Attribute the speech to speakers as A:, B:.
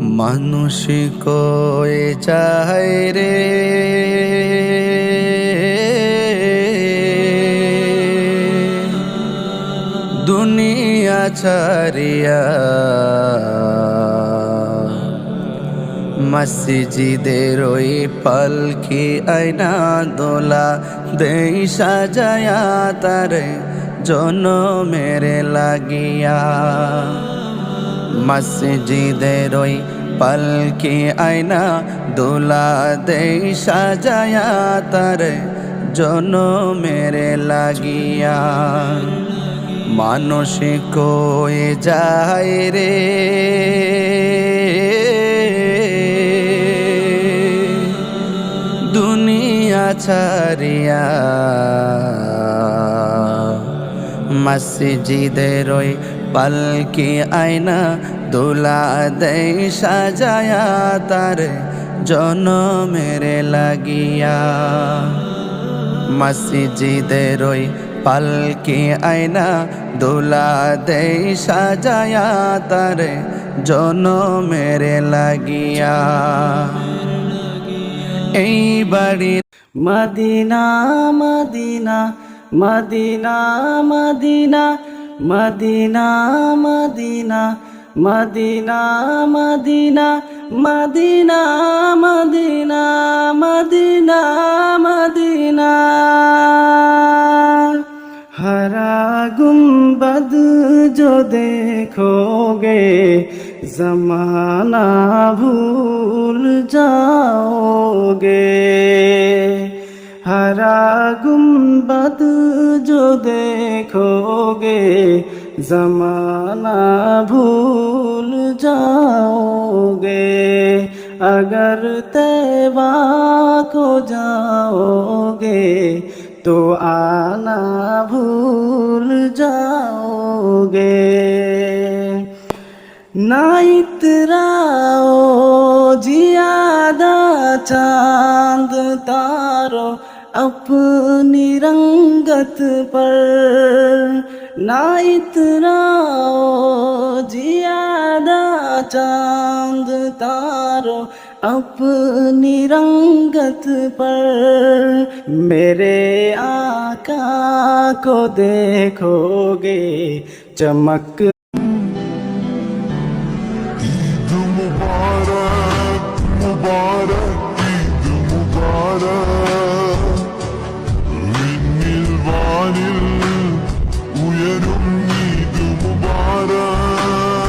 A: মানুষ কয়ে যায় রে দুনিয়া ছাড়িয়া, মসজিদের ওই পালকি আয়না দোলা দেই সাজায়া তারে জনমের লাগিয়া। মসজিদের ওই পালকি আয়না দোলা দেই সাজায়া তারে জনমের লাগিয়া। মানুষ কয়ে যায় রে দুনিয়া ছাড়িয়া, মসজিদের ওই পালকি আয়না দোলা দেই সাজায়া তার জনমের লাগিয়া। মসজিদের ওই পালকি আয়না দোলা দেই সাজায়া তার জনমের লাগিয়া। এই বাড়ি
B: Medina Medina Medina Medina Medina Medina Medina Medina Medina Medina Medina Medina. हरा गुंबद जो देखोगे जमाना भूल जाओगे। हरा गुंबद जो देखोगे जमाना भूल जाओगे। अगर तैबा को जाओगे तो आना भूल जाओगे। ना इतराओ जियादा चांद तारो अपनी रंगत पर। ना इतराओ जियादा चांद तारो अपनी रंगत पर। मेरे आका को देखोगे चमक